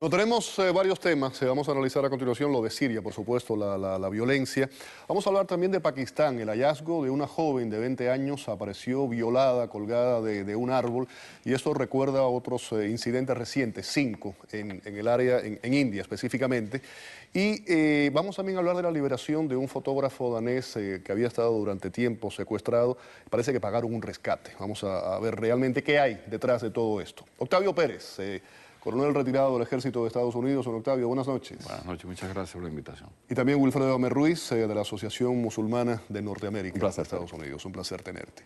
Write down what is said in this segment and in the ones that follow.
No, tenemos varios temas. Vamos a analizar a continuación lo de Siria, por supuesto, la violencia. Vamos a hablar también de Pakistán. El hallazgo de una joven de 20 años apareció violada, colgada de un árbol. Y esto recuerda a otros incidentes recientes, 5 en el área, en India específicamente. Y vamos también a hablar de la liberación de un fotógrafo danés que había estado durante tiempo secuestrado. Parece que pagaron un rescate. Vamos a ver realmente qué hay detrás de todo esto. Octavio Pérez, coronel retirado del Ejército de Estados Unidos. Don Octavio, buenas noches. Buenas noches, muchas gracias por la invitación. Y también Wilfredo Amer Ruiz, de la Asociación Musulmana de Norteamérica. Un placer, de Estados Unidos. Un placer tenerte.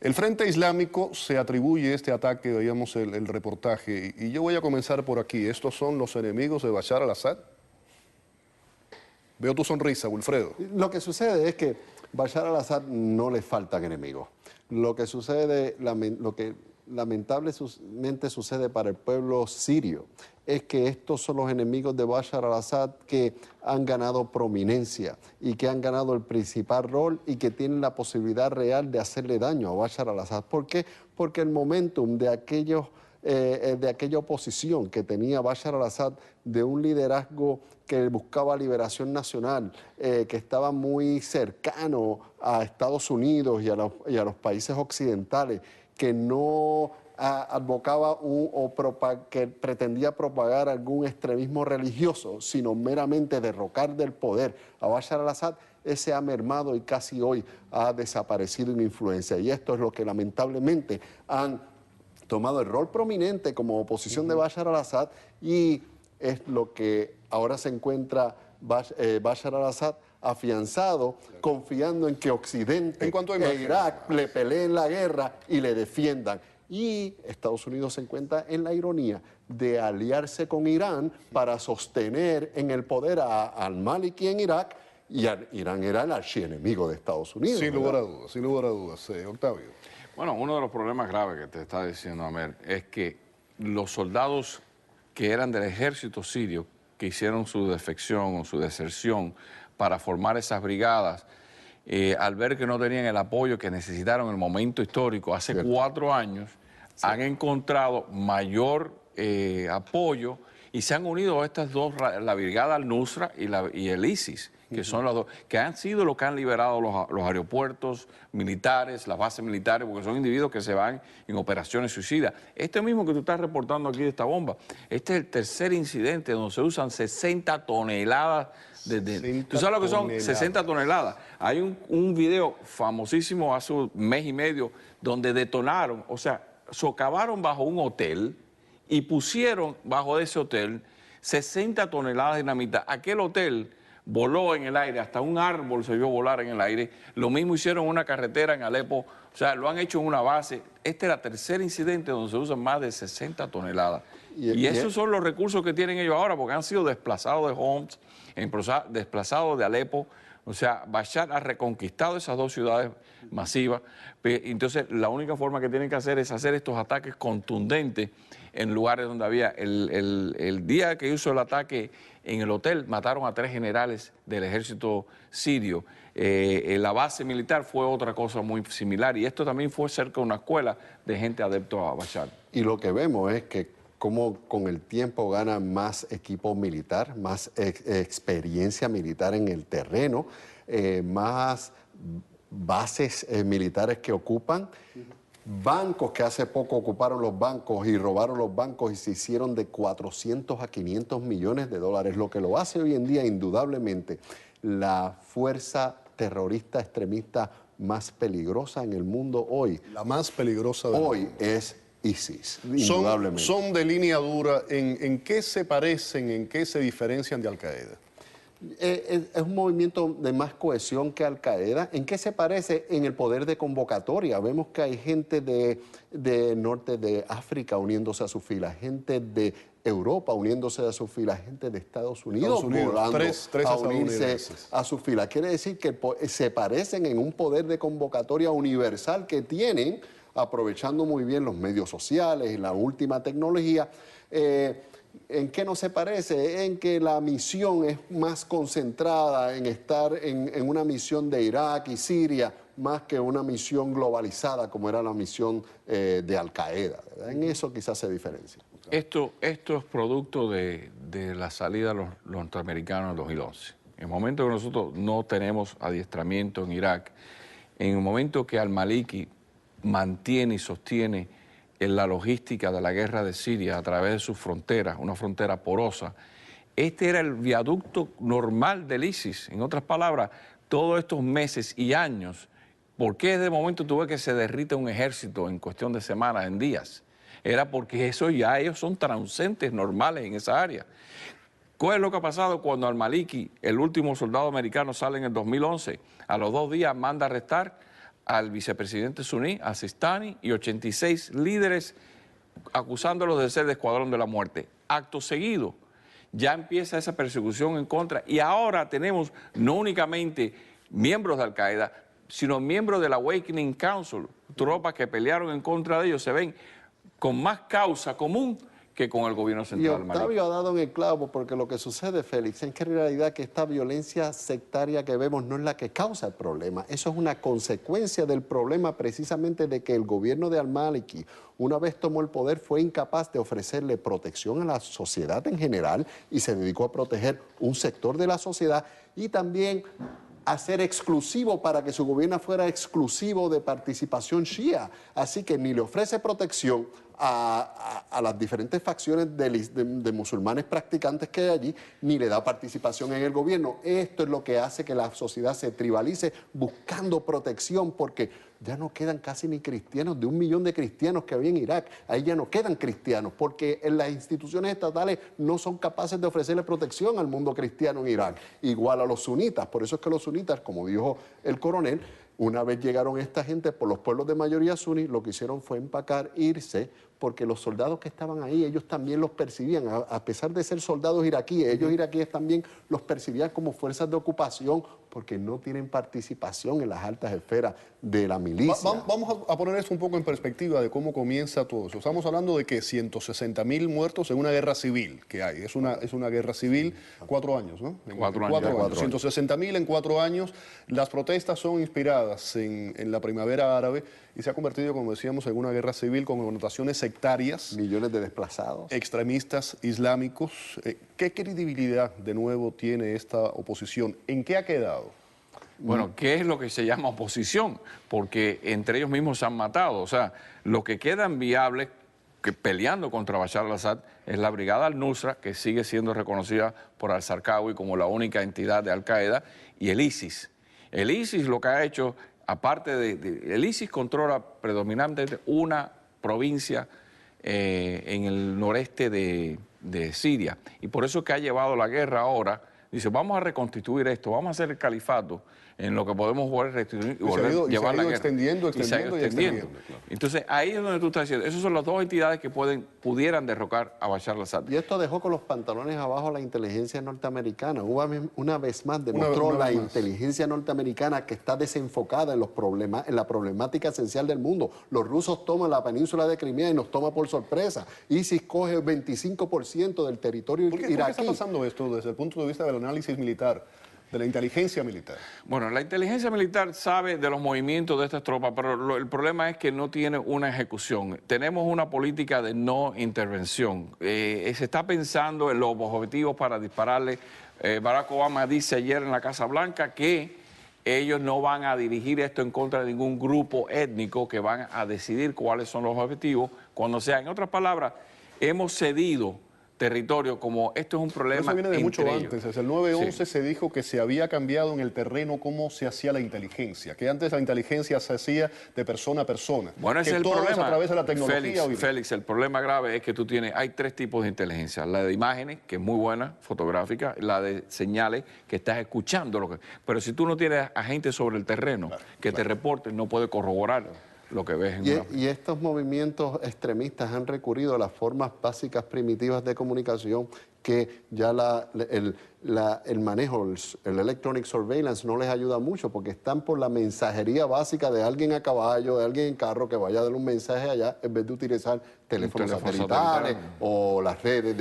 El Frente Islámico se atribuye este ataque, veíamos el reportaje, y yo voy a comenzar por aquí. ¿Estos son los enemigos de Bashar al-Assad? Veo tu sonrisa, Wilfredo. Lo que sucede es que Bashar al-Assad no le faltan enemigos. Lo que sucede, lo que lamentablemente sucede para el pueblo sirio es que estos son los enemigos de Bashar al-Assad que han ganado prominencia y que han ganado el principal rol y que tienen la posibilidad real de hacerle daño a Bashar al-Assad. ¿Por qué? Porque el momentum de aquella oposición que tenía Bashar al-Assad, de un liderazgo que buscaba liberación nacional, que estaba muy cercano a Estados Unidos y a los países occidentales, que no advocaba que pretendía propagar algún extremismo religioso, sino meramente derrocar del poder a Bashar al-Assad, ese ha mermado y casi hoy ha desaparecido en influencia. Y esto es lo que lamentablemente han tomado el rol prominente como oposición de Bashar al-Assad, y es lo que ahora se encuentra Bashar al-Assad afianzado, confiando en que Occidente e Irak le peleen la guerra y le defiendan. Y Estados Unidos se encuentra en la ironía de aliarse con Irán para sostener en el poder al-Maliki en Irak, y Irán era el archienemigo de Estados Unidos. Sin lugar a dudas, sin lugar a dudas. Octavio. Bueno, uno de los problemas graves que te está diciendo Amer es que los soldados que eran del ejército sirio, que hicieron su defección o su deserción para formar esas brigadas, al ver que no tenían el apoyo que necesitaron en el momento histórico, hace 4 años, han encontrado mayor apoyo y se han unido a estas dos, la brigada al-Nusra y el ISIS, que son las dos, que han sido los que han liberado los aeropuertos militares, las bases militares, porque son individuos que se van en operaciones suicidas. Este mismo que tú estás reportando aquí de esta bomba, este es el tercer incidente donde se usan 60 toneladas ¿Tú sabes lo que son 60 toneladas? Hay un video famosísimo hace un mes y medio donde detonaron, o sea, socavaron bajo un hotel y pusieron bajo ese hotel 60 toneladas de dinamita. Aquel hotel voló en el aire, hasta un árbol se vio volar en el aire. Lo mismo hicieron en una carretera en Alepo, o sea, lo han hecho en una base. Este es el tercer incidente donde se usan más de 60 toneladas. Y esos son los recursos que tienen ellos ahora, porque han sido desplazados de Homs, desplazados de Alepo. O sea, Bashar ha reconquistado esas dos ciudades masivas. Entonces, la única forma que tienen que hacer es hacer estos ataques contundentes en lugares donde había. El día que hizo el ataque en el hotel, mataron a 3 generales del ejército sirio. La base militar fue otra cosa muy similar. Y esto también fue cerca de una escuela de gente adepto a Bashar. Y lo que vemos es que cómo con el tiempo ganan más equipo militar, más experiencia militar en el terreno, más bases militares que ocupan, bancos que hace poco ocuparon los bancos y robaron los bancos y se hicieron de 400 a 500 millones de dólares, lo que lo hace hoy en día indudablemente la fuerza terrorista extremista más peligrosa en el mundo hoy. La más peligrosa del hoy mundo. Es ISIS, indudablemente. Son de línea dura. ¿En qué se parecen, en qué se diferencian de Al-Qaeda? Es un movimiento de más cohesión que Al-Qaeda. ¿En qué se parece? En el poder de convocatoria. Vemos que hay gente de norte de África uniéndose a sus filas, gente de Europa uniéndose a sus filas, gente de Estados Unidos volando tres a unirse a sus filas. Quiere decir que se parecen en un poder de convocatoria universal que tienen, aprovechando muy bien los medios sociales y la última tecnología. ¿En qué no se parece? En que la misión es más concentrada en estar en una misión de Irak y Siria, más que una misión globalizada como era la misión de Al-Qaeda. En eso quizás se diferencia. Esto es producto de la salida de los norteamericanos en 2011. En el momento que nosotros no tenemos adiestramiento en Irak, en el momento que al-Maliki mantiene y sostiene en la logística de la guerra de Siria a través de sus fronteras, una frontera porosa, este era el viaducto normal del ISIS. En otras palabras, todos estos meses y años, ¿por qué de momento tuve que se derrite un ejército en cuestión de semanas, en días? Era porque eso ya ellos son transeúntes normales en esa área. ¿Cuál es lo que ha pasado cuando al-Maliki, el último soldado americano, sale en el 2011? A los 2 días manda a arrestar al vicepresidente suní, a Sistani, y 86 líderes acusándolos de ser de escuadrón de la muerte. Acto seguido, ya empieza esa persecución en contra y ahora tenemos no únicamente miembros de Al-Qaeda, sino miembros del Awakening Council, tropas que pelearon en contra de ellos, se ven con más causa común que con el gobierno central. Y Octavio ha dado en el clavo, porque lo que sucede, Félix, es que en realidad que esta violencia sectaria que vemos no es la que causa el problema. Eso es una consecuencia del problema precisamente de que el gobierno de al-Maliki, una vez tomó el poder, fue incapaz de ofrecerle protección a la sociedad en general y se dedicó a proteger un sector de la sociedad y también a ser exclusivo para que su gobierno fuera exclusivo de participación shia. Así que ni le ofrece protección a las diferentes facciones de musulmanes practicantes que hay allí, ni le da participación en el gobierno. Esto es lo que hace que la sociedad se tribalice buscando protección, porque ya no quedan casi ni cristianos. De 1 millón de cristianos que había en Irak, ahí ya no quedan cristianos, porque en las instituciones estatales no son capaces de ofrecerle protección al mundo cristiano en Irak, igual a los sunitas. Por eso es que los sunitas, como dijo el coronel, una vez llegaron esta gente por los pueblos de mayoría suní, lo que hicieron fue empacar, irse, porque los soldados que estaban ahí, ellos también los percibían, a pesar de ser soldados iraquíes, ellos iraquíes también los percibían como fuerzas de ocupación, porque no tienen participación en las altas esferas de la milicia. Vamos a poner esto un poco en perspectiva de cómo comienza todo eso. Estamos hablando de que 160.000 muertos en una guerra civil que hay. Es una guerra civil, 4 años, ¿no? 4 años. 160.000 en 4 años. Las protestas son inspiradas en la primavera árabe y se ha convertido, como decíamos, en una guerra civil con connotaciones sectarias. Millones de desplazados. Extremistas islámicos. ¿Qué credibilidad, de nuevo, tiene esta oposición? ¿En qué ha quedado? Bueno, ¿qué es lo que se llama oposición? Porque entre ellos mismos se han matado. O sea, lo que quedan viables que peleando contra Bashar al-Assad es la Brigada al-Nusra, que sigue siendo reconocida por al-Zarqawi como la única entidad de Al-Qaeda, y el ISIS. El ISIS lo que ha hecho, aparte el ISIS controla predominantemente una provincia en el noreste de Siria. Y por eso es que ha llevado la guerra ahora. Dice, vamos a reconstituir esto, vamos a hacer el califato en lo que podemos volver a restituir y volver a llevar la guerra. Extendiendo. Entonces, ahí es donde tú estás diciendo, esas son las 2 entidades que pudieran derrocar a Bashar al-Assad. Y esto dejó con los pantalones abajo a la inteligencia norteamericana. Una vez más demostró la inteligencia norteamericana que está desenfocada en la problemática esencial del mundo. Los rusos toman la península de Crimea y nos toma por sorpresa. ISIS coge 25% del territorio iraquí. ¿Por qué está pasando esto desde el punto de vista del análisis militar, de la inteligencia militar? Bueno, la inteligencia militar sabe de los movimientos de estas tropas, pero el problema es que no tiene una ejecución. Tenemos una política de no intervención. Se está pensando en los objetivos para dispararle. Barack Obama dice ayer en la Casa Blanca que ellos no van a dirigir esto en contra de ningún grupo étnico, que van a decidir cuáles son los objetivos cuando sea. En otras palabras, hemos cedido territorio, como esto es un problema. Eso viene de mucho ellos. antes. Desde el 9/11 Sí. se dijo que se había cambiado en el terreno cómo se hacía la inteligencia, que antes la inteligencia se hacía de persona a persona. Bueno, ese que es el todo problema. es a través de la tecnología. Félix, el problema grave es que hay 3 tipos de inteligencia. La de imágenes, que es muy buena, fotográfica, la de señales, que estás escuchando. Pero si tú no tienes agentes sobre el terreno que te reporten, no puedes corroborar lo que ves en Y estos movimientos extremistas han recurrido a las formas básicas primitivas de comunicación que ya el manejo, el electronic surveillance no les ayuda mucho, porque están por la mensajería básica de alguien a caballo, de alguien en carro que vaya a dar un mensaje allá, en vez de utilizar teléfonos teléfono satelitales satelital. o las redes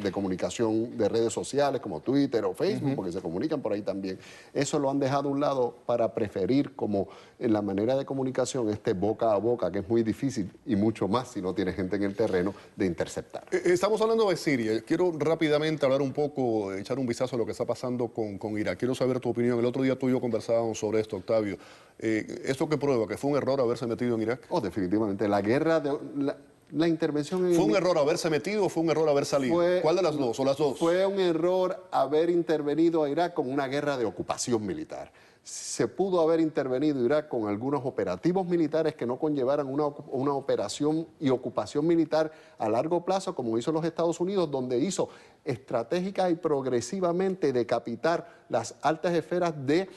de comunicación de redes sociales como Twitter o Facebook, porque se comunican por ahí también. Eso lo han dejado a un lado para preferir como en la manera de comunicación boca a boca, que es muy difícil y mucho más si no tiene gente en el terreno de interceptar. Estamos hablando de Siria. Quiero rápidamente hablar un poco, echar un vistazo a lo que está pasando con Irak. Quiero saber tu opinión. El otro día tú y yo conversábamos sobre esto, Octavio. ¿Esto qué prueba? ¿Que fue un error haberse metido en Irak? Oh, definitivamente. La guerra de... La intervención en... ¿Fue un error haberse metido o fue un error haber salido? ¿Cuál de las dos o las dos? Fue un error haber intervenido a Irak con una guerra de ocupación militar. Se pudo haber intervenido Irak con algunos operativos militares que no conllevaran una operación y ocupación militar a largo plazo, como hizo los Estados Unidos, donde hizo estratégica y progresivamente decapitar las altas esferas de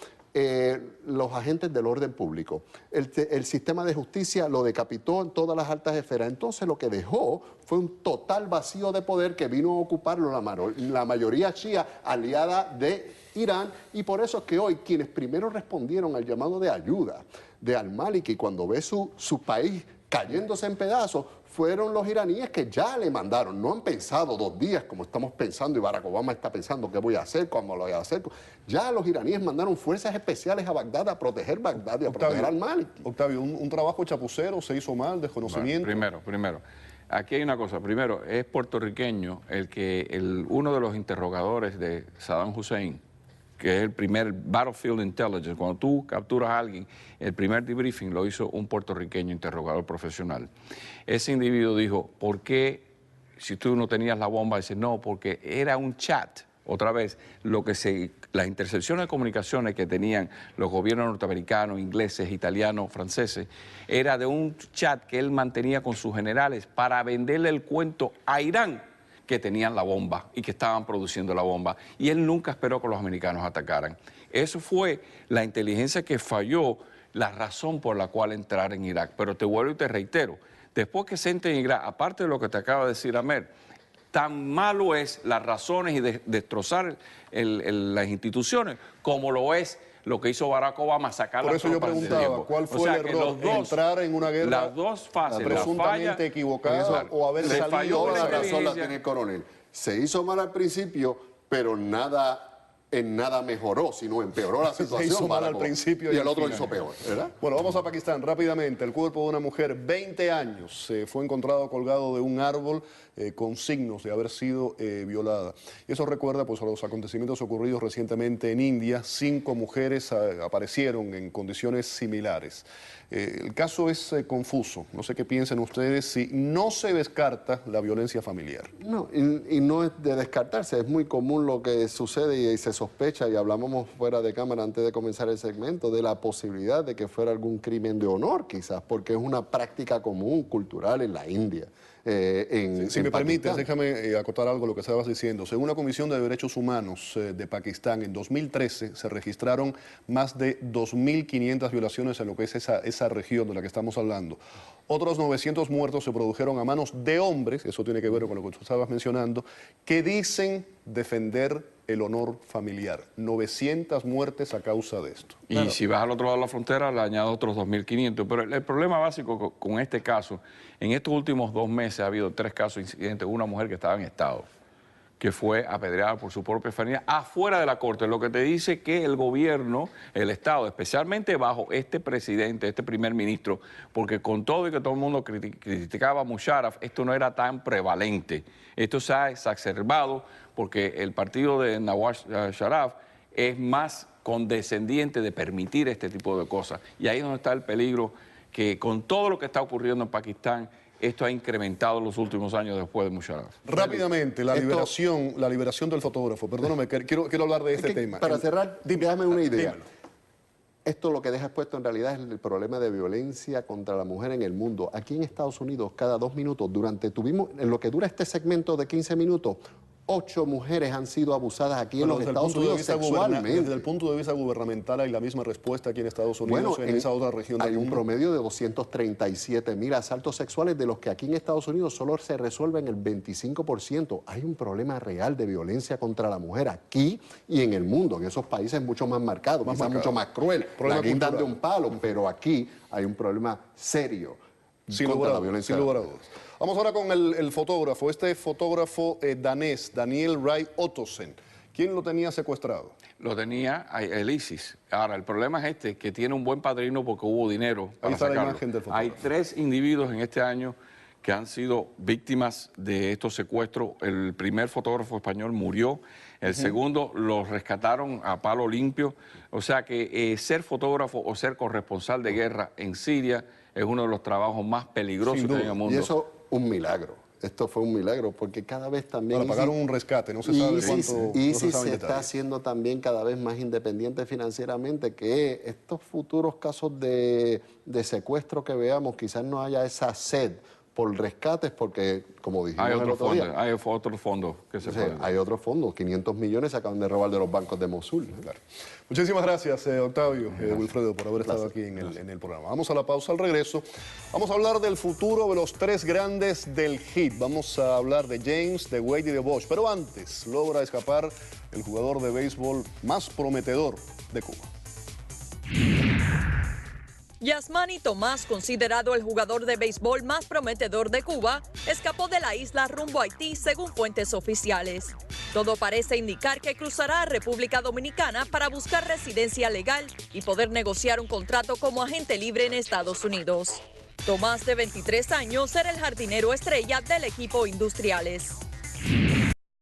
los agentes del orden público. El sistema de justicia lo decapitó en todas las altas esferas. Entonces lo que dejó fue un total vacío de poder que vino a ocuparlo la mayoría shia aliada de Irán, y por eso es que hoy quienes primero respondieron al llamado de ayuda de al-Maliki cuando ve su país cayéndose en pedazos, fueron los iraníes que ya le mandaron. No han pensado 2 días como estamos pensando y Barack Obama está pensando qué voy a hacer, cómo lo voy a hacer. Ya los iraníes mandaron fuerzas especiales a Bagdad a proteger Bagdad y a proteger al-Maliki. Octavio, un trabajo chapucero, se hizo mal, desconocimiento. Bueno, primero. Aquí hay una cosa. Primero, es puertorriqueño uno de los interrogadores de Saddam Hussein, que es el primer Battlefield Intelligence. Cuando tú capturas a alguien, el primer debriefing lo hizo un puertorriqueño interrogador profesional. Ese individuo dijo, ¿por qué si tú no tenías la bomba? Dice, no, porque era un chat. Otra vez, las intercepciones de comunicaciones que tenían los gobiernos norteamericanos, ingleses, italianos, franceses, era de un chat que él mantenía con sus generales para venderle el cuento a Irán que tenían la bomba y que estaban produciendo la bomba. Y él nunca esperó que los americanos atacaran. Eso fue la inteligencia que falló, la razón por la cual entrar en Irak. Pero te vuelvo y te reitero, después que se entre en Irak, aparte de lo que te acaba de decir Amer, tan malo es las razones y destrozar las instituciones como lo es lo que hizo Barack Obama, sacar Por las eso yo tropas de preguntaba, tiempo. ¿cuál fue el error? ¿Entrar en una guerra las dos fases, presuntamente equivocada o haber le salido falló de Toda la la guerra? razón la tiene el coronel. Se hizo mal al principio, pero en nada mejoró, sino empeoró la situación. Se hizo mal al Barack. principio y y el al otro final. hizo peor, ¿verdad? Bueno, vamos a Pakistán rápidamente. El cuerpo de una mujer, 20 años, fue encontrado colgado de un árbol con signos de haber sido violada. Y eso recuerda pues, a los acontecimientos ocurridos recientemente en India. 5 mujeres aparecieron en condiciones similares. El caso es confuso. No sé qué piensen ustedes si no se descarta la violencia familiar. No, y no es de descartarse, es muy común lo que sucede y se sospecha, y hablábamos fuera de cámara antes de comenzar el segmento, de la posibilidad de que fuera algún crimen de honor quizás, porque es una práctica común, cultural en la India. Si me permites, déjame acotar algo a lo que estabas diciendo. Según la Comisión de Derechos Humanos de Pakistán, en 2013 se registraron más de 2.500 violaciones en lo que es esa región de la que estamos hablando. Otros 900 muertos se produjeron a manos de hombres, eso tiene que ver con lo que tú estabas mencionando, que dicen defender el honor familiar. 900 muertes a causa de esto. Y si vas al otro lado de la frontera, le añado otros 2.500. Pero el problema básico con este caso, en estos últimos 2 meses ha habido 3 casos de incidentes. Una mujer que estaba en estado, que fue apedreada por su propia familia afuera de la corte, lo que te dice que el gobierno, el Estado, especialmente bajo este presidente, este primer ministro, porque con todo y que todo el mundo criticaba a Musharraf, esto no era tan prevalente. Esto se ha exacerbado porque el partido de Nawaz Sharaf es más condescendiente de permitir este tipo de cosas. Y ahí es donde está el peligro, que con todo lo que está ocurriendo en Pakistán, esto ha incrementado en los últimos años después de Musharraf. Rápidamente, la liberación del fotógrafo. Perdóname, quiero hablar de este tema. Para cerrar, déjame una idea. Dímelo. Esto lo que deja expuesto en realidad es el problema de violencia contra la mujer en el mundo. Aquí en Estados Unidos, cada 2 minutos, en lo que dura este segmento de 15 minutos, 8 mujeres han sido abusadas aquí en los Estados Unidos sexualmente. Desde el punto de vista gubernamental hay la misma respuesta aquí en Estados Unidos, en esa otra región del hay un mundo. promedio de 237.000 asaltos sexuales, de los que aquí en Estados Unidos solo se resuelven el 25%. Hay un problema real de violencia contra la mujer aquí y en el mundo. En esos países mucho más marcado, quizás mucho más cruel. La guindan de un palo, pero aquí hay un problema serio contra la violencia. Sin lugar a dudas. Vamos ahora con el fotógrafo, este fotógrafo danés, Daniel Ray Ottosen. ¿Quién lo tenía secuestrado? Lo tenía el ISIS. Ahora, el problema es que tiene un buen padrino porque hubo dinero para Ahí está sacarlo. la imagen del fotógrafo. Hay 3 individuos en este año que han sido víctimas de estos secuestros. El primer fotógrafo español murió, el segundo lo rescataron a palo limpio. O sea que ser fotógrafo o ser corresponsal de guerra en Siria es uno de los trabajos más peligrosos que hay en el mundo. Y eso, un milagro. Esto fue un milagro, porque cada vez también... Para pagar un rescate, no se sabe cuánto... ISIS se está haciendo también cada vez más independiente financieramente, que estos futuros casos de secuestro que veamos, quizás no haya esa sed por rescates, porque, como dijimos Hay el otros otro fondos, día, hay otros fondos que se pueden. hay otros fondos, 500 millones se acaban de robar de los bancos de Mosul. Claro. Muchísimas gracias, Octavio, Wilfredo, por haber estado aquí en el programa. Vamos a la pausa, al regreso. Vamos a hablar del futuro de los 3 grandes del Heat. Vamos a hablar de James, de Wade y de Bosh. Pero antes, logra escapar el jugador de béisbol más prometedor de Cuba. Yasmani Tomás, considerado el jugador de béisbol más prometedor de Cuba, escapó de la isla rumbo a Haití, según fuentes oficiales. Todo parece indicar que cruzará a República Dominicana para buscar residencia legal y poder negociar un contrato como agente libre en Estados Unidos. Tomás, de 23 años, era el jardinero estrella del equipo Industriales.